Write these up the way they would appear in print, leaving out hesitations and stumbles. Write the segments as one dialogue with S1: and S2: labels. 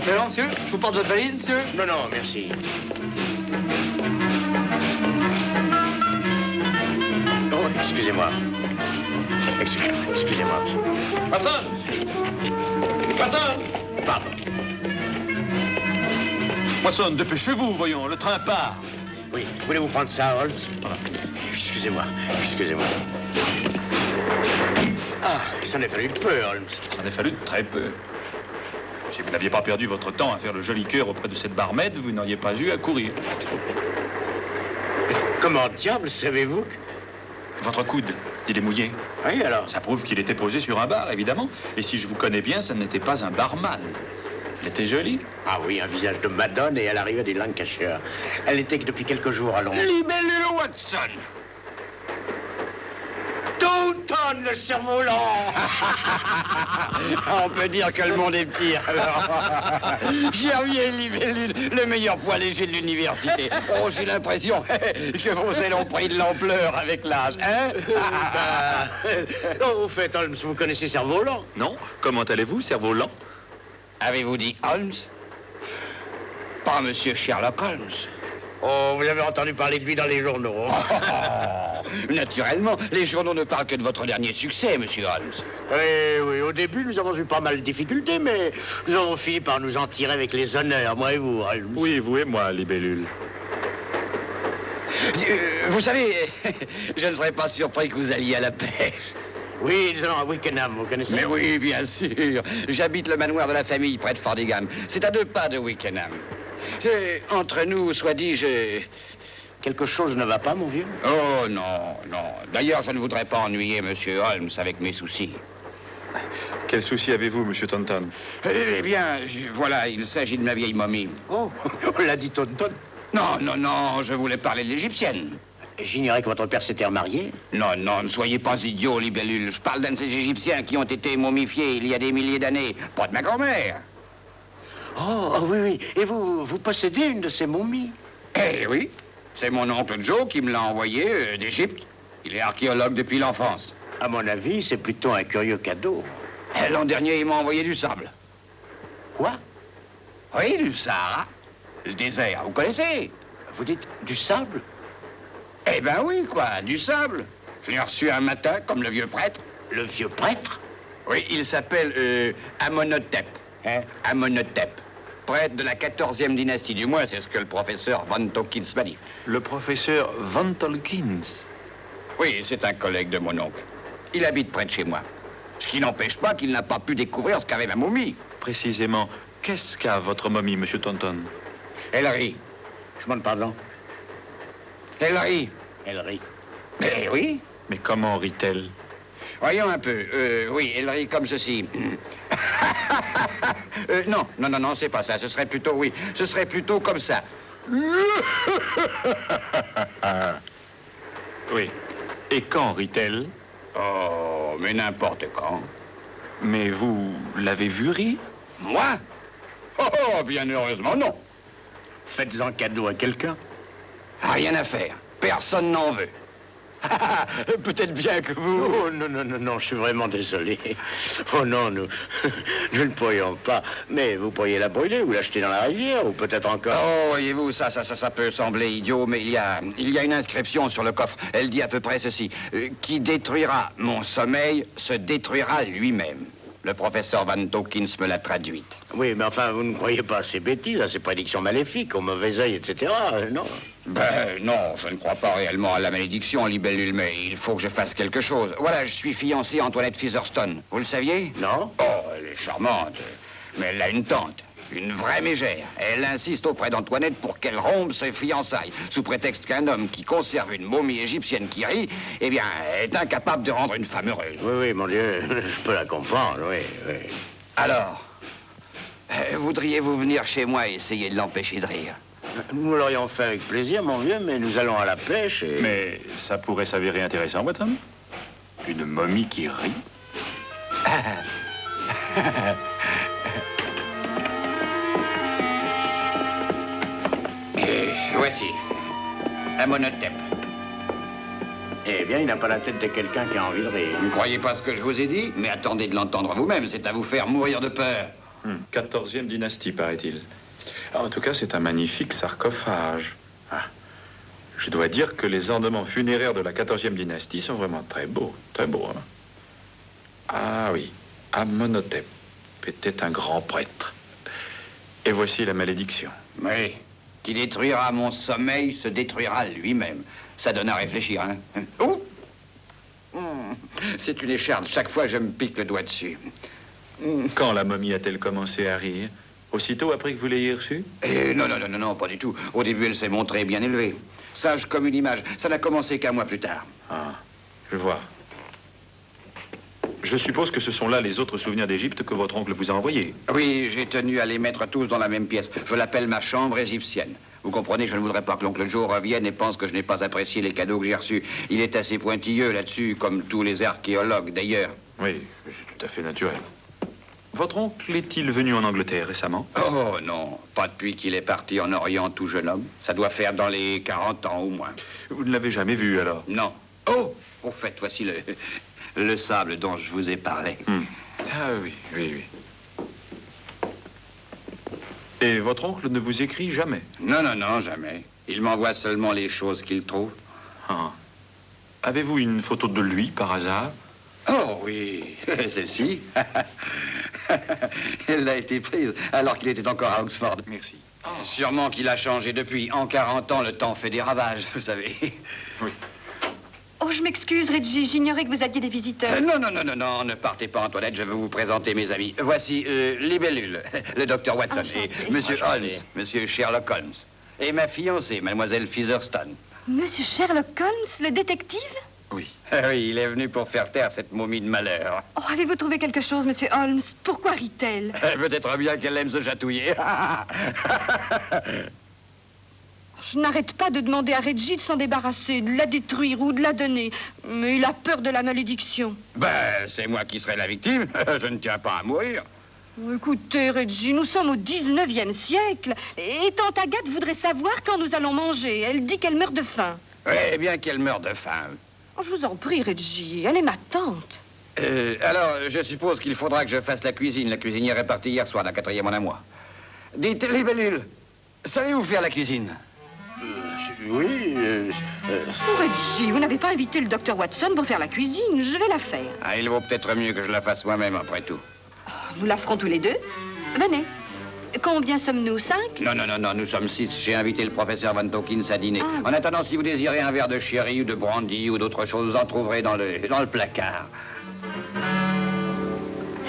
S1: Montez là, monsieur. Je vous porte votre valise, monsieur.
S2: Non, non, merci. Oh, excusez-moi. Excusez-moi, monsieur.
S3: Watson! Watson!
S2: Pardon.
S3: Watson, dépêchez-vous, voyons, le train part.
S2: Oui, voulez-vous prendre ça, Holmes? Voilà. Excusez-moi, excusez-moi. Ah, ça en a fallu peu, Holmes.
S3: Ça en a fallu très peu. Si vous n'aviez pas perdu votre temps à faire le joli cœur auprès de cette barmaid, vous n'auriez pas eu à courir.
S2: Comment diable savez-vous?
S3: Votre coude, il est mouillé.
S2: Oui, alors?
S3: Ça prouve qu'il était posé sur un bar, évidemment. Et si je vous connais bien, ça n'était pas un barman. Elle était jolie.
S2: Ah oui, un visage de Madone et elle arrivait des Lancashire. Elle était que depuis quelques jours à Londres.
S3: Libellule Watson!
S2: Taunton, le cerf-volant. On peut dire que le monde est petit, alors. Gervier Libellule, le meilleur poids léger de l'université. Oh, j'ai l'impression que vos ailes ont pris de l'ampleur avec l'âge, hein? Oh, au fait, Holmes, vous connaissez cerf-volant?
S3: Non? Comment allez-vous, cerveau-lent?
S2: Avez-vous dit Holmes? Pas monsieur Sherlock Holmes. Oh, vous avez entendu parler de lui dans les journaux. Naturellement, les journaux ne parlent que de votre dernier succès, monsieur Holmes. Oui, oui, au début, nous avons eu pas mal de difficultés, mais nous avons fini par nous en tirer avec les honneurs, moi et vous, Holmes.
S3: Oui, vous et moi, Libellule.
S2: Vous savez, je ne serais pas surpris que vous alliez à la pêche. Oui, non, à Wickenham, vous connaissez? Mais oui, bien sûr. J'habite le manoir de la famille près de Fordingham. C'est à 2 pas de Wickenham. Entre nous, soit dit, quelque chose ne va pas, mon vieux? Oh, non, non. D'ailleurs, je ne voudrais pas ennuyer monsieur Holmes avec mes soucis.
S3: Quel souci avez-vous, monsieur Taunton?
S2: Eh bien, voilà, il s'agit de ma vieille momie. Oh, on l'a dit Taunton? Non, non, non, je voulais parler de l'égyptienne. J'ignorais que votre père s'était remarié. Non, non, ne soyez pas idiot, Libellule. Je parle d'un de ces Égyptiens qui ont été momifiés il y a des milliers d'années. Pas de ma grand-mère. Oh, oui, oui. Et vous possédez une de ces momies? Eh oui. C'est mon oncle Joe qui me l'a envoyé d'Égypte. Il est archéologue depuis l'enfance. À mon avis, c'est plutôt un curieux cadeau. L'an dernier, il m'a envoyé du sable. Quoi? Oui, du Sahara. Le désert, vous connaissez? Vous dites du sable? Eh ben oui, quoi, du sable. Je l'ai reçu un matin, comme le vieux prêtre. Le vieux prêtre? Oui, il s'appelle Amenhotep. Hein? Amenhotep. Prêtre de la 14e dynastie, du moins, c'est ce que le professeur Van Tolkien m'a dit.
S3: Le professeur Van Tolkien?
S2: Oui, c'est un collègue de mon oncle. Il habite près de chez moi. Ce qui n'empêche pas qu'il n'a pas pu découvrir ce qu'avait ma momie.
S3: Précisément, qu'est-ce qu'a votre momie, monsieur Taunton?
S2: Elle rit. Je demande pardon. Elle rit. Elle rit. Mais oui.
S3: Mais comment rit-elle?
S2: Voyons un peu. Oui, elle rit comme ceci. Non, non, non, non, c'est pas ça. Ce serait plutôt, oui, ce serait plutôt comme ça.
S3: Oui. Et quand rit-elle?
S2: Oh, mais n'importe quand.
S3: Mais vous l'avez vu rire?
S2: Moi? Oh, bien heureusement, non. Faites-en cadeau à quelqu'un. Rien à faire. Personne n'en veut. Peut-être bien que vous... Oh, non, non, non, non, je suis vraiment désolé. Oh non, nous ne pourrions pas. Mais vous pourriez la brûler ou l'acheter dans la rivière, ou peut-être encore... Oh, voyez-vous, ça peut sembler idiot, mais il y a une inscription sur le coffre. Elle dit à peu près ceci. Qui détruira mon sommeil se détruira lui-même. Le professeur Van Tolkien me l'a traduite. Oui, mais enfin, vous ne croyez pas à ces bêtises, à ces prédictions maléfiques, au mauvais œil, etc., non? Ben, non, je ne crois pas réellement à la malédiction, Libellule, mais il faut que je fasse quelque chose. Voilà, je suis fiancé à Antoinette Featherstone. Vous le saviez? Non. Oh, elle est charmante. Mais elle a une tante, une vraie mégère. Elle insiste auprès d'Antoinette pour qu'elle rompe ses fiançailles, sous prétexte qu'un homme qui conserve une momie égyptienne qui rit, eh bien, est incapable de rendre une femme heureuse. Oui, oui, mon Dieu, je peux la comprendre, oui, oui. Alors, voudriez-vous venir chez moi et essayer de l'empêcher de rire? Nous l'aurions fait avec plaisir, mon vieux, mais nous allons à la pêche et...
S3: Mais ça pourrait s'avérer intéressant, Watson. Une momie qui rit.
S2: Et voici. Amenhotep. Eh bien, il n'a pas la tête de quelqu'un qui a envie de rire. Vous ne croyez pas ce que je vous ai dit? Mais attendez de l'entendre vous-même, c'est à vous faire mourir de peur.
S3: 14e dynastie, paraît-il. En tout cas, c'est un magnifique sarcophage. Ah. Je dois dire que les ornements funéraires de la 14e dynastie sont vraiment très beaux. Très beaux, hein. Ah oui, Amenhotep était un grand prêtre. Et voici la malédiction.
S2: Oui. Qui détruira mon sommeil se détruira lui-même. Ça donne à réfléchir, hein. Oh! C'est une écharde. Chaque fois, je me pique le doigt dessus.
S3: Quand la momie a-t-elle commencé à rire? Aussitôt après que vous l'ayez reçue?
S2: Non, pas du tout. Au début, elle s'est montrée bien élevée. Sage comme une image. Ça n'a commencé qu'un mois plus tard.
S3: Ah, je vois. Je suppose que ce sont là les autres souvenirs d'Égypte que votre oncle vous a envoyés.
S2: Oui, j'ai tenu à les mettre tous dans la même pièce. Je l'appelle ma chambre égyptienne. Vous comprenez, je ne voudrais pas que l'oncle Joe revienne et pense que je n'ai pas apprécié les cadeaux que j'ai reçus. Il est assez pointilleux là-dessus, comme tous les archéologues d'ailleurs.
S3: Oui, c'est tout à fait naturel. Votre oncle est-il venu en Angleterre récemment?
S2: Oh non, pas depuis qu'il est parti en Orient tout jeune homme. Ça doit faire dans les 40 ans au moins.
S3: Vous ne l'avez jamais vu alors?
S2: Non. Oh, au fait, voici le sable dont je vous ai parlé.
S3: Ah oui. Et votre oncle ne vous écrit jamais?
S2: Non, jamais. Il m'envoie seulement les choses qu'il trouve.
S3: Ah. Avez-vous une photo de lui, par hasard?
S2: Oh oui, celle-ci. Elle a été prise alors qu'il était encore à Oxford.
S3: Merci.
S2: Sûrement qu'il a changé depuis. En 40 ans, le temps fait des ravages, vous savez.
S3: Oui.
S4: Oh, je m'excuse, Reggie, j'ignorais que vous aviez des visiteurs.
S2: Non, ne partez pas, Antoinette, je vais vous présenter mes amis. Voici Libellule, le docteur Watson,
S4: Enchanté.
S2: et Monsieur Holmes, Monsieur Sherlock Holmes. Et ma fiancée, Mademoiselle Featherstone.
S4: Monsieur Sherlock Holmes, le détective?
S3: Oui.
S2: Oui, il est venu pour faire taire cette momie de malheur.
S4: Oh, avez-vous trouvé quelque chose, monsieur Holmes? Pourquoi rit-elle?
S2: Peut-être bien qu'elle aime se chatouiller.
S4: Je n'arrête pas de demander à Reggie de s'en débarrasser, de la détruire ou de la donner. Mais il a peur de la malédiction.
S2: Ben, c'est moi qui serai la victime. Je ne tiens pas à mourir.
S4: Écoutez, Reggie, nous sommes au 19e siècle. Et tante Agathe voudrait savoir quand nous allons manger. Elle dit qu'elle meurt de faim.
S2: Eh bien qu'elle meurt de faim.
S4: Oh, je vous en prie, Reggie, elle est ma tante.
S2: Alors, je suppose qu'il faudra que je fasse la cuisine. La cuisinière est partie hier soir, la 4e en un mois. Dites, Libellule, savez-vous faire la cuisine?
S5: Oui.
S4: Oh, Reggie, vous n'avez pas invité le docteur Watson pour faire la cuisine. Je vais la faire.
S2: Ah, il vaut peut-être mieux que je la fasse moi-même, après tout.
S4: Nous la ferons tous les deux. Venez. Combien sommes-nous? 5?
S2: Non, nous sommes 6. J'ai invité le professeur Van Dawkins à dîner.
S4: Ah.
S2: En attendant, si vous désirez un verre de sherry ou de brandy ou d'autres choses, vous en trouverez dans le placard.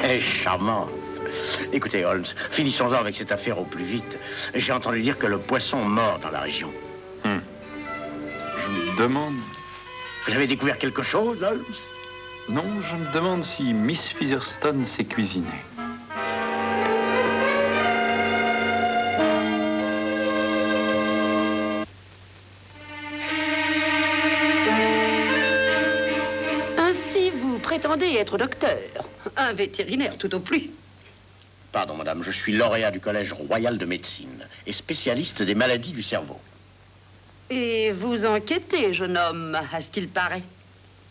S5: Elle est charmante. Écoutez, Holmes, finissons-en avec cette affaire au plus vite. J'ai entendu dire que le poisson mord dans la région.
S3: Je me demande...
S5: Vous avez découvert quelque chose, Holmes?
S3: Non, je me demande si Miss Featherstone sait cuisiner.
S6: Ainsi, vous prétendez être docteur. Un vétérinaire tout au plus.
S5: Pardon, madame, je suis lauréat du Collège royal de médecine et spécialiste des maladies du cerveau.
S6: Et vous enquêtez, jeune homme, à ce qu'il paraît.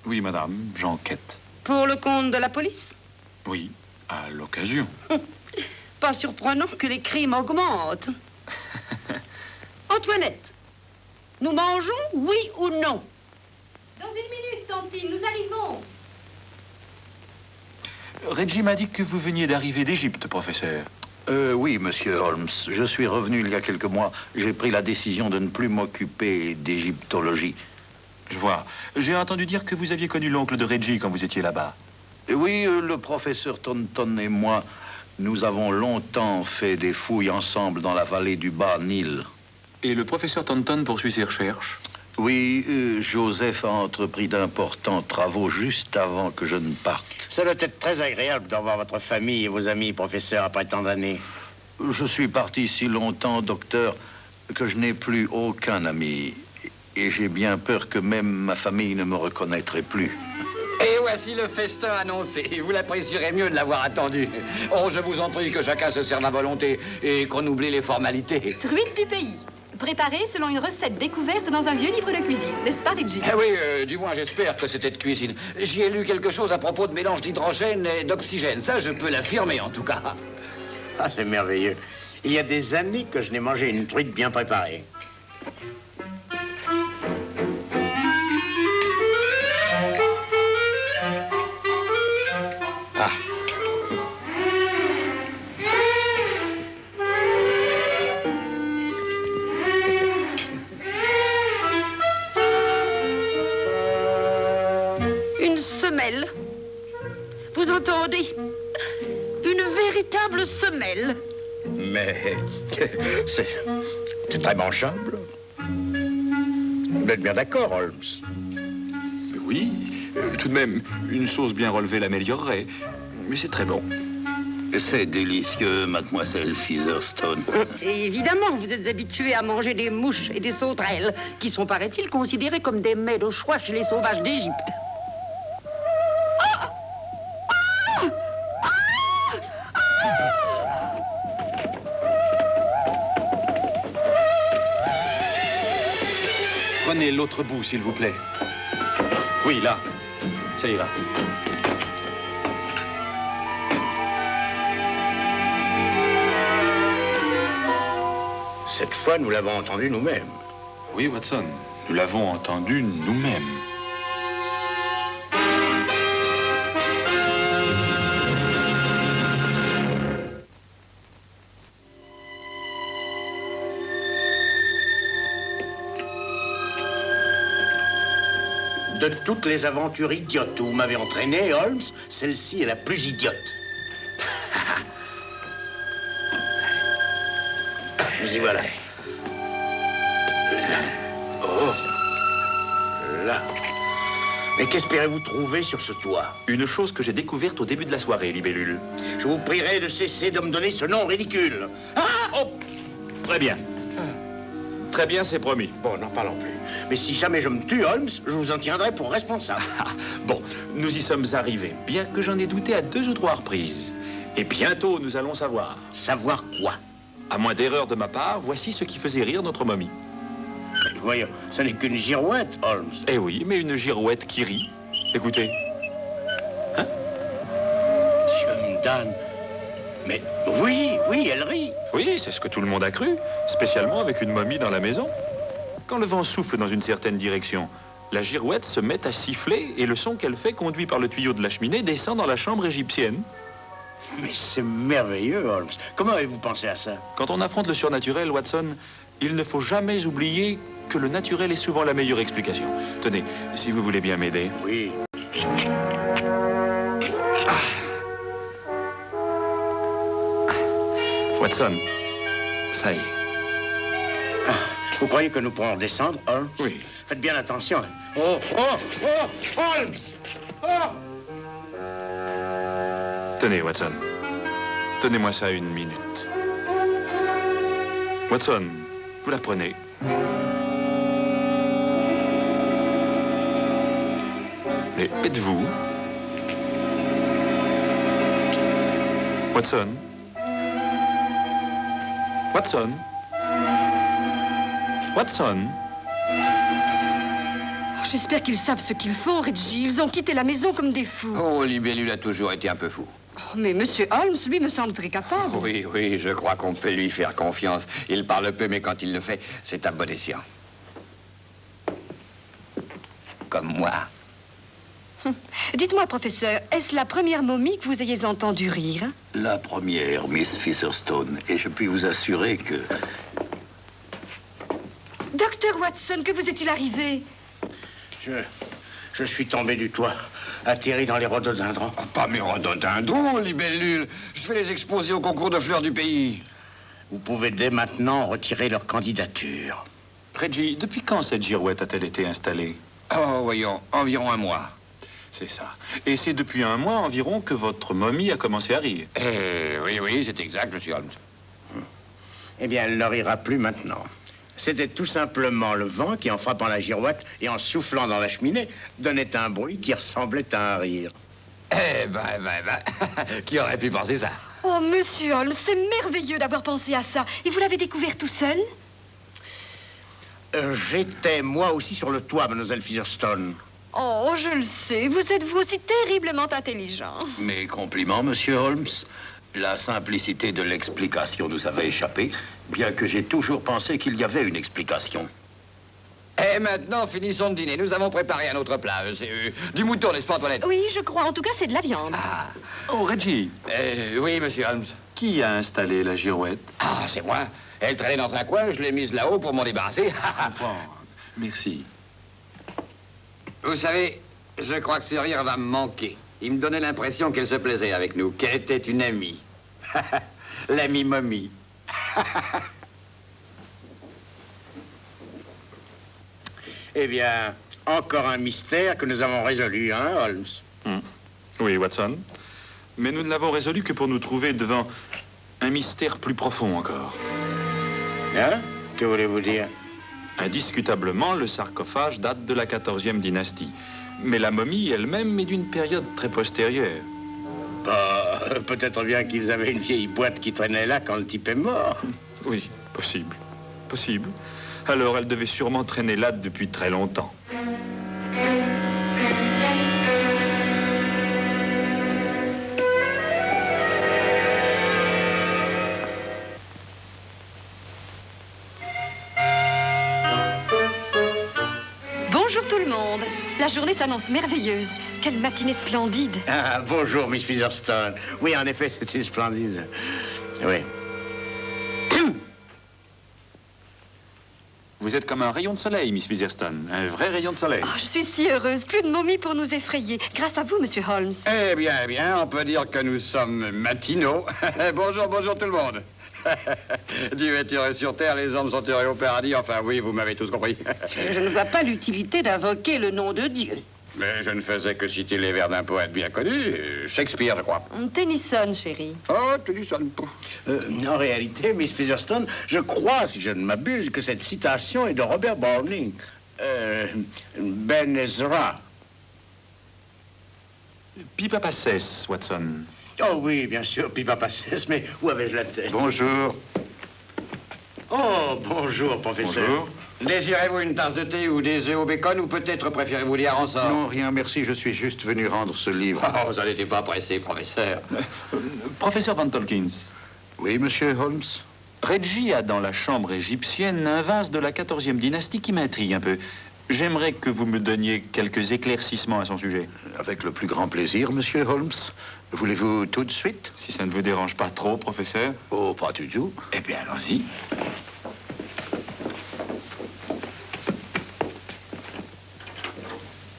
S3: Oui, madame, j'enquête.
S6: Pour le compte de la police?
S3: Oui, à l'occasion.
S6: Pas surprenant que les crimes augmentent. Antoinette, nous mangeons, oui ou non?
S4: Dans une minute, Tantine, nous arrivons.
S3: Reggie m'a dit que vous veniez d'arriver d'Égypte, professeur.
S7: Oui, monsieur Holmes. Je suis revenu il y a quelques mois. J'ai pris la décision de ne plus m'occuper d'égyptologie.
S3: Je vois. J'ai entendu dire que vous aviez connu l'oncle de Reggie quand vous étiez là-bas.
S7: Oui, le professeur Taunton et moi, nous avons longtemps fait des fouilles ensemble dans la vallée du Bas-Nil.
S3: Et le professeur Taunton poursuit ses recherches?
S7: Oui, Joseph a entrepris d'importants travaux juste avant que je ne parte.
S5: Ça doit être très agréable d'avoir votre famille et vos amis, professeur, après tant d'années.
S7: Je suis parti si longtemps, docteur, que je n'ai plus aucun ami. Et j'ai bien peur que même ma famille ne me reconnaîtrait plus.
S2: Et voici le festin annoncé. Vous l'apprécierez mieux de l'avoir attendu. Oh, je vous en prie que chacun se serve à volonté et qu'on oublie les formalités.
S4: Truite du pays. Préparée selon une recette découverte dans un vieux livre de cuisine. N'est-ce pas, Reggie?
S2: Ah oui, du moins j'espère que c'était de cuisine. J'y ai lu quelque chose à propos de mélange d'hydrogène et d'oxygène. Ça, je peux l'affirmer en tout cas.
S5: Ah, c'est merveilleux. Il y a des années que je n'ai mangé une truite bien préparée.
S2: Ah.
S6: Une semelle. Vous entendez? Une véritable semelle.
S5: Mais c'est très mangeable. Vous êtes bien d'accord, Holmes?
S3: Oui, tout de même, une sauce bien relevée l'améliorerait. Mais c'est très bon.
S7: C'est délicieux, mademoiselle Featherstone.
S6: Et évidemment, vous êtes habitué à manger des mouches et des sauterelles, qui sont, paraît-il, considérés comme des mets de choix chez les sauvages d'Égypte.
S3: Prenez l'autre bout, s'il vous plaît. Oui, là. Ça ira.
S5: Cette fois, nous l'avons entendu nous-mêmes.
S3: Oui, Watson. Nous l'avons entendu nous-mêmes.
S5: De toutes les aventures idiotes où vous m'avez entraîné, Holmes, celle-ci est la plus idiote. Nous y voilà. Oh. Là. Mais qu'espérez-vous trouver sur ce toit?
S3: Une chose que j'ai découverte au début de la soirée, Libellule.
S5: Je vous prierai de cesser de me donner ce nom ridicule. Ah! Oh!
S3: Très bien. Très bien, c'est promis.
S5: Bon, n'en parlons plus. Mais si jamais je me tue, Holmes, je vous en tiendrai pour responsable.
S3: Bon, nous y sommes arrivés, bien que j'en ai douté à 2 ou 3 reprises. Et bientôt, nous allons savoir.
S5: Savoir quoi?
S3: À moins d'erreur de ma part, voici ce qui faisait rire notre momie.
S5: Mais voyons, ce n'est qu'une girouette, Holmes.
S3: Eh oui, mais une girouette qui rit. Écoutez. Hein?
S5: Dieu me donne. Mais oui, elle rit.
S3: Oui, c'est ce que tout le monde a cru, spécialement avec une momie dans la maison. Quand le vent souffle dans une certaine direction, la girouette se met à siffler et le son qu'elle fait, conduit par le tuyau de la cheminée, descend dans la chambre égyptienne.
S5: Mais c'est merveilleux, Holmes. Comment avez-vous pensé à ça?
S3: Quand on affronte le surnaturel, Watson, il ne faut jamais oublier que le naturel est souvent la meilleure explication. Tenez, si vous voulez bien m'aider.
S5: Oui.
S3: Watson, ça y est.
S5: Vous croyez que nous pourrons descendre, Holmes?
S3: Oui.
S5: Faites bien attention. Oh, Holmes! Oh!
S3: Tenez, Watson. Tenez-moi ça 1 minute. Watson, vous la prenez. Mais êtes-vous? Watson? Watson? Watson?
S4: Oh, j'espère qu'ils savent ce qu'ils font, Reggie. Ils ont quitté la maison comme des fous.
S2: Oh, Libellule a toujours été un peu fou.
S4: Oh, mais Monsieur Holmes, lui, me semble très capable.
S2: Oui, je crois qu'on peut lui faire confiance. Il parle peu, mais quand il le fait, c'est à bon escient. Comme moi.
S4: Dites-moi, professeur, est-ce la première momie que vous ayez entendu rire?
S7: La première, Miss Featherstone. Et je puis vous assurer que...
S4: Docteur Watson, que vous est-il arrivé?
S5: Je suis tombé du toit, atterri dans les rhododendrons.
S2: Ah, pas mes rhododendrons, Libellule. Je vais les exposer au concours de fleurs du pays.
S5: Vous pouvez dès maintenant retirer leur candidature.
S3: Reggie, depuis quand cette girouette a-t-elle été installée?
S2: Oh, voyons, environ 1 mois.
S3: C'est ça. Et c'est depuis 1 mois environ que votre momie a commencé à rire.
S2: Oui, c'est exact, monsieur Holmes.
S5: Eh bien, elle ne rira plus maintenant. C'était tout simplement le vent qui, en frappant la girouette et en soufflant dans la cheminée, donnait un bruit qui ressemblait à un rire.
S2: Eh ben, qui aurait pu penser ça?
S4: Oh, Monsieur Holmes, c'est merveilleux d'avoir pensé à ça. Et vous l'avez découvert tout seul?
S5: J'étais, moi aussi, sur le toit, mademoiselle Featherstone.
S4: Oh, je le sais. Vous êtes vous aussi terriblement intelligent.
S7: Mes compliments, monsieur Holmes. La simplicité de l'explication nous avait échappé, bien que j'ai toujours pensé qu'il y avait une explication.
S2: Et maintenant, finissons de dîner. Nous avons préparé un autre plat. C'est du mouton, n'est-ce pas, Antoinette?
S4: Oui, je crois. En tout cas, c'est de la viande.
S2: Ah.
S3: Oh, Reggie,
S2: Oui, monsieur Holmes.
S3: qui a installé la girouette?
S2: Ah, c'est moi. Elle traînait dans un coin, je l'ai mise là-haut pour m'en débarrasser.
S3: Merci.
S2: Vous savez, je crois que ce rire va me manquer. Il me donnait l'impression qu'elle se plaisait avec nous, qu'elle était une amie. L'amie momie.
S5: Eh bien, encore un mystère que nous avons résolu, hein, Holmes?
S3: Oui, Watson. Mais nous ne l'avons résolu que pour nous trouver devant un mystère plus profond encore.
S5: Hein? Que voulez-vous dire?
S3: Indiscutablement, le sarcophage date de la 14e dynastie. Mais la momie elle-même est d'une période très postérieure.
S5: Bah, peut-être bien qu'ils avaient une vieille boîte qui traînait là quand le type est mort.
S3: Oui, possible. Possible. Alors elle devait sûrement traîner là depuis très longtemps.
S4: Bonjour tout le monde. La journée s'annonce merveilleuse. Quelle matinée splendide.
S5: Ah, bonjour, Miss Featherstone. Oui, en effet, c'était splendide. Oui.
S3: Vous êtes comme un rayon de soleil, Miss Featherstone. Un vrai rayon de soleil.
S4: Oh, je suis si heureuse. Plus de momies pour nous effrayer. Grâce à vous, Monsieur Holmes.
S2: Eh bien, on peut dire que nous sommes matinaux. Bonjour, bonjour tout le monde. Dieu est heureux sur terre, les hommes sont heureux au paradis. Enfin, oui, vous m'avez tous compris.
S6: Je ne vois pas l'utilité d'invoquer le nom de Dieu.
S2: Mais je ne faisais que citer les vers d'un poète bien connu, Shakespeare, je crois.
S4: Tennyson, chérie.
S2: Oh, Tennyson.
S5: En réalité, Miss Featherstone, je crois, si je ne m'abuse, que cette citation est de Robert Browning. Ben Ezra.
S3: Pipa Passes, Watson.
S5: Oh oui, bien sûr, Pipa Passes, mais où avais-je la tête?
S7: Bonjour.
S5: Oh, bonjour, professeur.
S3: Bonjour.
S2: Désirez-vous une tasse de thé ou des œufs au bacon ou peut-être préférez-vous lire en sort?
S7: Non, rien, merci. Je suis juste venu rendre ce livre.
S2: Oh, ça n'était pas pressé, professeur.
S3: Professeur Van Tolkins,
S7: Oui, monsieur Holmes?
S3: Reggie a dans la chambre égyptienne un vase de la 14e dynastie qui m'intrigue un peu. J'aimerais que vous me donniez quelques éclaircissements à son sujet.
S7: Avec le plus grand plaisir, monsieur Holmes. Voulez-vous tout de suite?
S3: Si ça ne vous dérange pas trop, professeur.
S7: Oh, pas du tout.
S3: Eh bien, allons-y.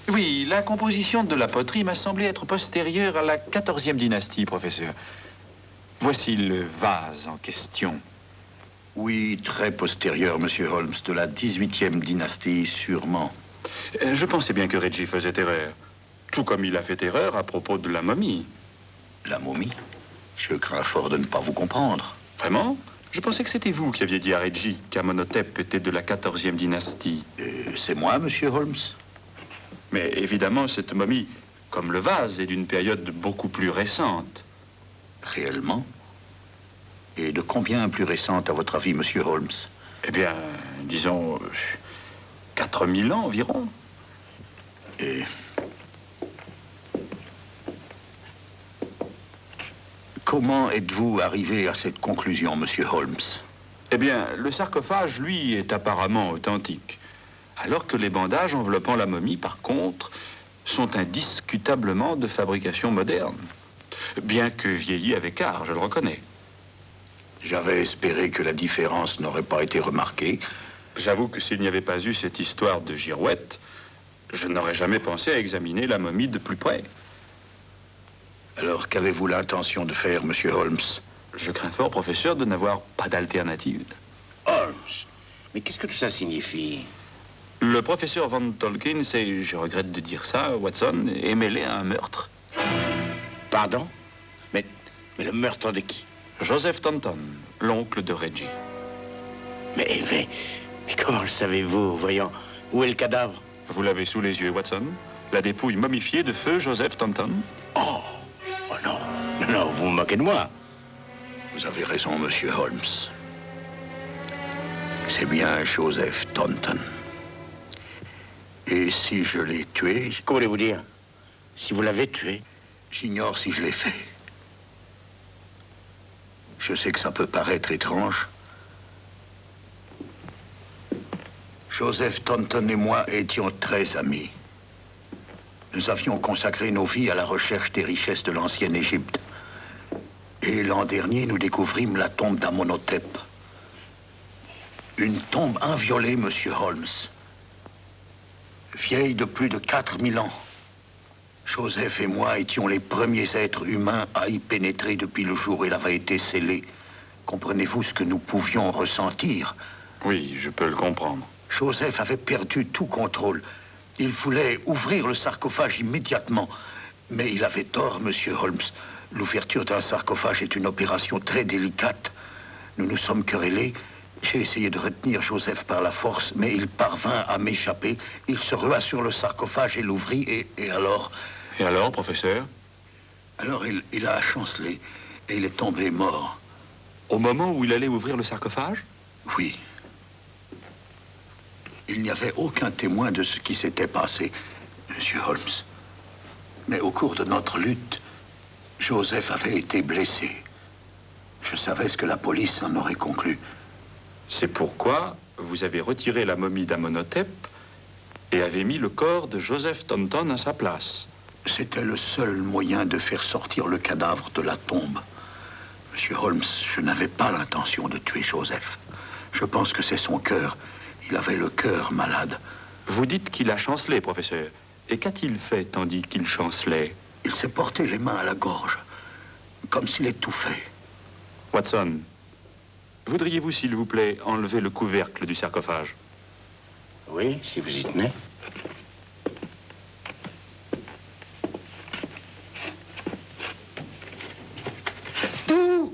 S3: Oui, la composition de la poterie m'a semblé être postérieure à la 14e dynastie, professeur. Voici le vase en question.
S7: Oui, très postérieur, monsieur Holmes, de la 18e dynastie, sûrement.
S3: Je pensais bien que Reggie faisait erreur. Tout comme il a fait erreur à propos de la momie.
S7: La momie? Je crains fort de ne pas vous comprendre.
S3: Vraiment? Je pensais que c'était vous qui aviez dit à Reggie qu'Amenhotep était de la 14e dynastie.
S7: C'est moi, monsieur Holmes?
S3: Mais évidemment, cette momie, comme le vase, est d'une période beaucoup plus récente.
S7: Réellement? Et de combien plus récente, à votre avis, monsieur Holmes?
S3: Eh bien, disons, 4000 ans environ.
S7: Et... Comment êtes-vous arrivé à cette conclusion, monsieur Holmes?
S3: Eh bien, le sarcophage, lui, est apparemment authentique. Alors que les bandages enveloppant la momie, par contre, sont indiscutablement de fabrication moderne. Bien que vieillis avec art, je le reconnais.
S7: J'avais espéré que la différence n'aurait pas été remarquée.
S3: J'avoue que s'il n'y avait pas eu cette histoire de girouette, je n'aurais jamais pensé à examiner la momie de plus près.
S7: Alors, qu'avez-vous l'intention de faire, monsieur Holmes?
S3: Je crains fort, professeur, de n'avoir pas d'alternative.
S5: Holmes, mais qu'est-ce que tout ça signifie?
S3: Le professeur Van Tolkien, et je regrette de dire ça, Watson, est mêlé à un meurtre.
S5: Pardon? Mais le meurtre de qui?
S3: Joseph Taunton, l'oncle de Reggie.
S5: Mais comment le savez-vous? Voyons, où est le cadavre?
S3: Vous l'avez sous les yeux, Watson? La dépouille momifiée de feu Joseph Taunton.
S5: Oh non, non, vous vous moquez de moi.
S7: Vous avez raison, monsieur Holmes. C'est bien Joseph Taunton. Et si je l'ai tué...
S5: Que voulez-vous dire? Si vous l'avez tué?
S7: J'ignore si je l'ai fait. Je sais que ça peut paraître étrange. Joseph Taunton et moi étions très amis. Nous avions consacré nos vies à la recherche des richesses de l'ancienne Égypte. Et l'an dernier, nous découvrîmes la tombe d'Amenhotep. Une tombe inviolée, monsieur Holmes. Vieille de plus de 4000 ans. Joseph et moi étions les premiers êtres humains à y pénétrer depuis le jour où elle avait été scellée. Comprenez-vous ce que nous pouvions ressentir?
S3: Oui, je peux le comprendre.
S7: Joseph avait perdu tout contrôle. Il voulait ouvrir le sarcophage immédiatement. Mais il avait tort, monsieur Holmes. L'ouverture d'un sarcophage est une opération très délicate. Nous nous sommes querellés. J'ai essayé de retenir Joseph par la force, mais il parvint à m'échapper. Il se rua sur le sarcophage et l'ouvrit, et alors...
S3: Et alors, professeur?
S7: Alors, il a chancelé, et il est tombé mort.
S3: Au moment où il allait ouvrir le sarcophage?
S7: Oui. Il n'y avait aucun témoin de ce qui s'était passé, monsieur Holmes. Mais au cours de notre lutte, Joseph avait été blessé. Je savais ce que la police en aurait conclu.
S3: C'est pourquoi vous avez retiré la momie d'Amenhotep et avez mis le corps de Joseph Taunton à sa place.
S7: C'était le seul moyen de faire sortir le cadavre de la tombe. Monsieur Holmes, je n'avais pas l'intention de tuer Joseph. Je pense que c'est son cœur. Il avait le cœur malade.
S3: Vous dites qu'il a chancelé, professeur. Et qu'a-t-il fait tandis qu'il chancelait?
S7: Il s'est porté les mains à la gorge, comme s'il étouffait.
S3: Watson, voudriez-vous, s'il vous plaît, enlever le couvercle du sarcophage?
S5: Oui, si vous y tenez. D'où?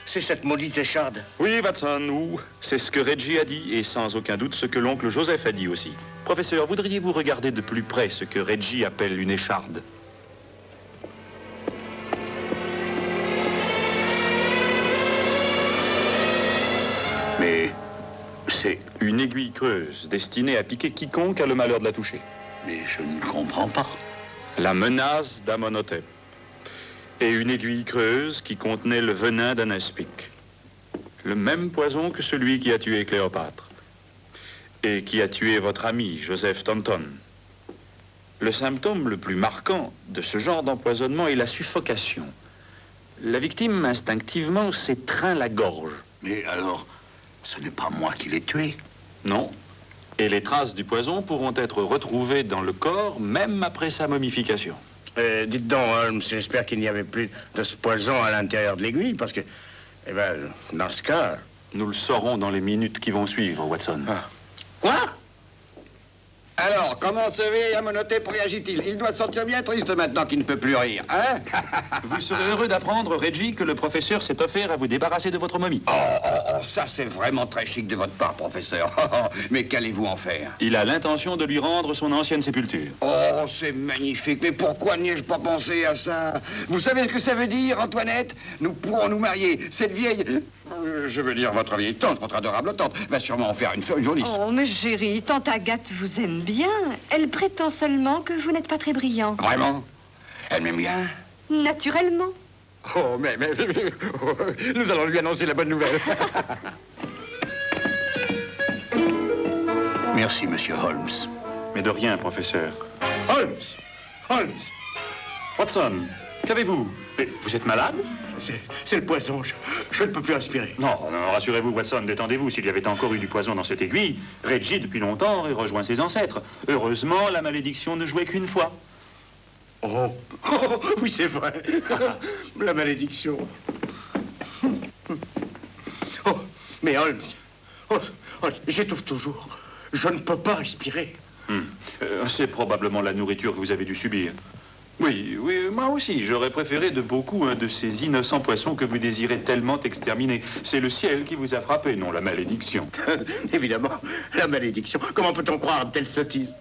S5: C'est cette maudite écharde.
S3: Oui, Watson, ou c'est ce que Reggie a dit, et sans aucun doute ce que l'oncle Joseph a dit aussi. Professeur, voudriez-vous regarder de plus près ce que Reggie appelle une écharde?
S7: Mais c'est...
S3: Une aiguille creuse, destinée à piquer quiconque a le malheur de la toucher.
S7: Mais je ne comprends pas.
S3: La menace d'Amenhotep. Et une aiguille creuse qui contenait le venin d'un aspic. Le même poison que celui qui a tué Cléopâtre. Et qui a tué votre ami, Joseph Taunton. Le symptôme le plus marquant de ce genre d'empoisonnement est la suffocation. La victime, instinctivement, s'étreint la gorge.
S7: Mais alors, ce n'est pas moi qui l'ai tué.
S3: Non. Et les traces du poison pourront être retrouvées dans le corps, même après sa momification.
S5: Dites donc, Holmes, j'espère qu'il n'y avait plus de ce poison à l'intérieur de l'aiguille, parce que, eh ben, dans ce cas...
S3: Nous le saurons dans les minutes qui vont suivre, Watson.
S5: Ah.
S2: Quoi? Alors, comment ce vieil Amenhotep réagit-il? Il doit se sentir bien triste maintenant qu'il ne peut plus rire, hein?
S3: Vous serez heureux d'apprendre, Reggie, que le professeur s'est offert à vous débarrasser de votre momie.
S2: Oh, ça c'est vraiment très chic de votre part, professeur. Mais qu'allez-vous en faire?
S3: Il a l'intention de lui rendre son ancienne sépulture.
S2: Oh, c'est magnifique. Mais pourquoi n'y ai-je pas pensé à ça? Vous savez ce que ça veut dire, Antoinette? Nous pourrons nous marier. Cette vieille... je veux dire, votre vieille tante, votre adorable tante, va sûrement en faire une jaunisse.
S4: Oh, mais chérie, tante Agathe vous aime bien. Elle prétend seulement que vous n'êtes pas très brillant.
S2: Vraiment? Elle m'aime bien?
S4: Naturellement.
S2: Oh, mais nous allons lui annoncer la bonne nouvelle.
S7: Merci, monsieur Holmes.
S3: Mais de rien, professeur.
S5: Holmes! Holmes!
S3: Watson, qu'avez-vous? Vous êtes malade?
S5: C'est le poison, je ne peux plus respirer.
S3: Non, rassurez-vous, Watson, détendez-vous. S'il y avait encore eu du poison dans cette aiguille, Reggie, depuis longtemps, aurait rejoint ses ancêtres. Heureusement, la malédiction ne jouait qu'une fois.
S5: Oh, oui, c'est vrai. La malédiction. Oh, mais Holmes, j'étouffe toujours. Je ne peux pas respirer.
S3: C'est probablement la nourriture que vous avez dû subir. Oui, moi aussi, j'aurais préféré de beaucoup un de ces innocents poissons que vous désirez tellement exterminer. C'est le ciel qui vous a frappé, non la malédiction.
S5: Évidemment, la malédiction. Comment peut-on croire à de telles sottises?